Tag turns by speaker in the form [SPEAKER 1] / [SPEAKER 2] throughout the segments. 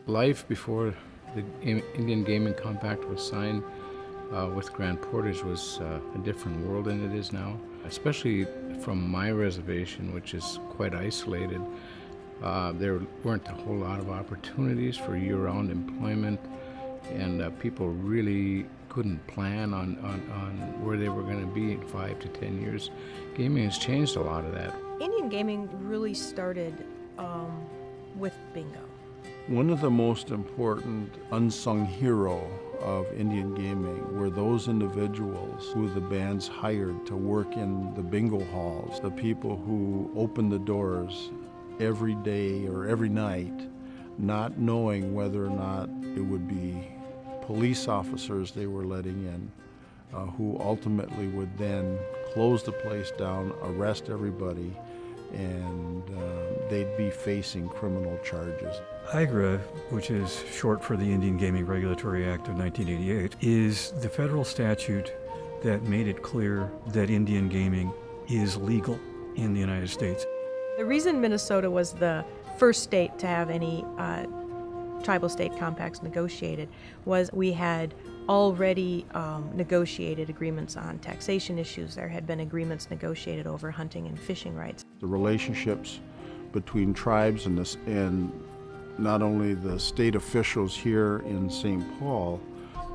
[SPEAKER 1] life before the Indian Gaming Compact was signed with Grand Portage was a different world than it is now, especially from my reservation, which is quite isolated. There weren't a whole lot of opportunities for year-round employment, and people really couldn't plan on where they were going to be in 5 to 10 years. Gaming has changed a lot of that.
[SPEAKER 2] Indian gaming really started with bingo.
[SPEAKER 3] One of the most important unsung hero of Indian gaming were those individuals who the bands hired to work in the bingo halls, the people who opened the doors every day or every night, not knowing whether or not it would be police officers they were letting in, who ultimately would then close the place down, arrest everybody, and they'd be facing criminal charges.
[SPEAKER 4] IGRA, which is short for the Indian Gaming Regulatory Act of 1988, is the federal statute that made it clear that Indian gaming is legal in the United States.
[SPEAKER 2] The reason Minnesota was the first state to have any tribal state compacts negotiated was we had already negotiated agreements on taxation issues. There had been agreements negotiated over hunting and fishing rights.
[SPEAKER 3] The relationships between tribes and not only the state officials here in St. Paul,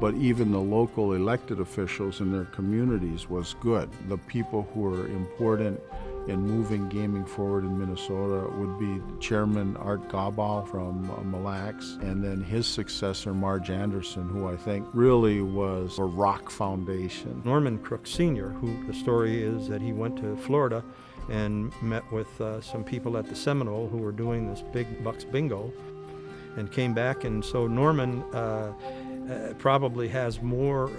[SPEAKER 3] but even the local elected officials in their communities was good. The people who were important in moving gaming forward in Minnesota would be Chairman Art Gabal from Mille Lacs, and then his successor, Marge Anderson, who I think really was a rock foundation.
[SPEAKER 5] Norman Crook Sr., who the story is that he went to Florida and met with some people at the Seminole who were doing this big bucks bingo and came back, and so Norman probably has more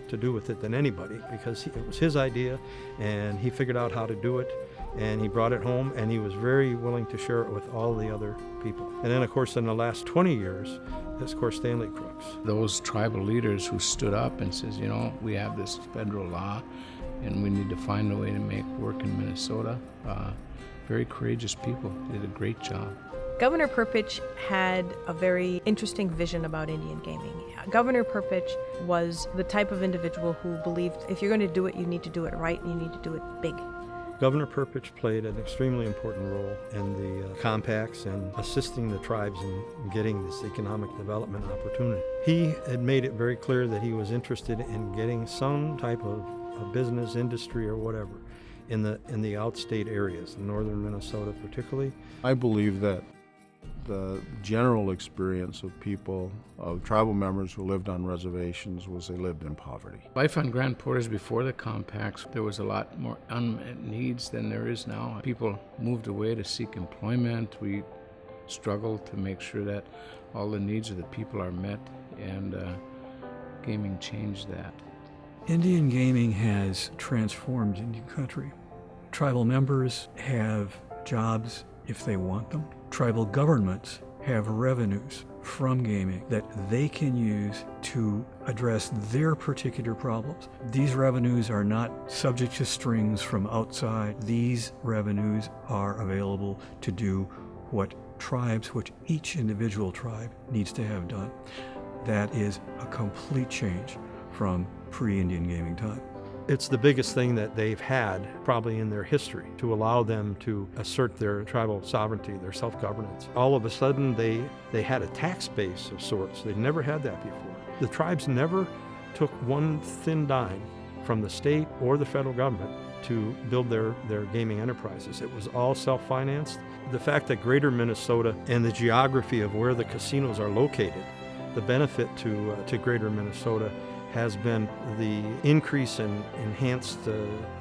[SPEAKER 5] to do with it than anybody, because it was his idea and he figured out how to do it and he brought it home and he was very willing to share it with all the other people. And then of course in the last 20 years, it's of course Stanley Crooks.
[SPEAKER 1] Those tribal leaders who stood up and says, we have this federal law and we need to find a way to make work in Minnesota. Very courageous people, did a great job.
[SPEAKER 2] Governor Perpich had a very interesting vision about Indian gaming. Governor Perpich was the type of individual who believed if you're going to do it, you need to do it right and you need to do it big.
[SPEAKER 5] Governor Perpich played an extremely important role in the compacts and assisting the tribes in getting this economic development opportunity. He had made it very clear that he was interested in getting some type of business, industry, or whatever in the outstate areas, in northern Minnesota particularly.
[SPEAKER 3] I believe that the general experience of people, of tribal members who lived on reservations, was they lived in poverty.
[SPEAKER 1] Life on Grand Portage before the compacts, there was a lot more unmet needs than there is now. People moved away to seek employment. We struggled to make sure that all the needs of the people are met, and gaming changed that.
[SPEAKER 4] Indian gaming has transformed Indian country. Tribal members have jobs if they want them. Tribal governments have revenues from gaming that they can use to address their particular problems. These revenues are not subject to strings from outside. These revenues are available to do what each individual tribe needs to have done. That is a complete change from pre-Indian gaming time.
[SPEAKER 5] It's the biggest thing that they've had probably in their history to allow them to assert their tribal sovereignty, their self-governance. All of a sudden they had a tax base of sorts. They'd never had that before. The tribes never took one thin dime from the state or the federal government to build their gaming enterprises. It was all self-financed. The fact that greater Minnesota and the geography of where the casinos are located, the benefit to greater Minnesota has been the increase in enhanced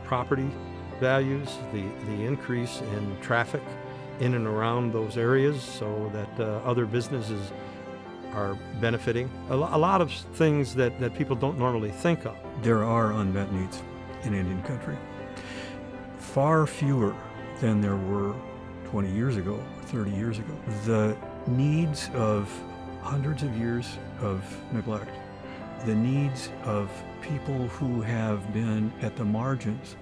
[SPEAKER 5] property values, the increase in traffic in and around those areas so that other businesses are benefiting. A lot of things that people don't normally think of.
[SPEAKER 4] There are unmet needs in Indian country. Far fewer than there were 20 years ago or 30 years ago. The needs of hundreds of years of neglect, the needs of people who have been at the margins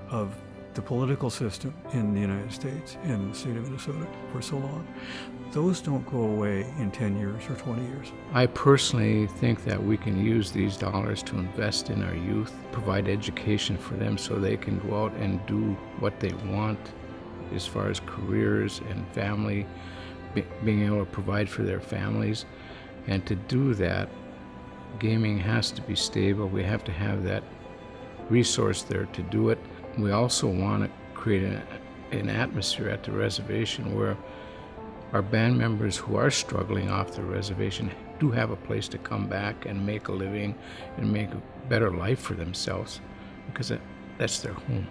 [SPEAKER 4] of the political system in the United States and the state of Minnesota for so long, those don't go away in 10 years or 20 years.
[SPEAKER 1] I personally think that we can use these dollars to invest in our youth, provide education for them so they can go out and do what they want as far as careers and family, being able to provide for their families. And to do that, gaming has to be stable. We have to have that resource there to do it. We also want to create an atmosphere at the reservation where our band members who are struggling off the reservation do have a place to come back and make a living and make a better life for themselves, because that's their home.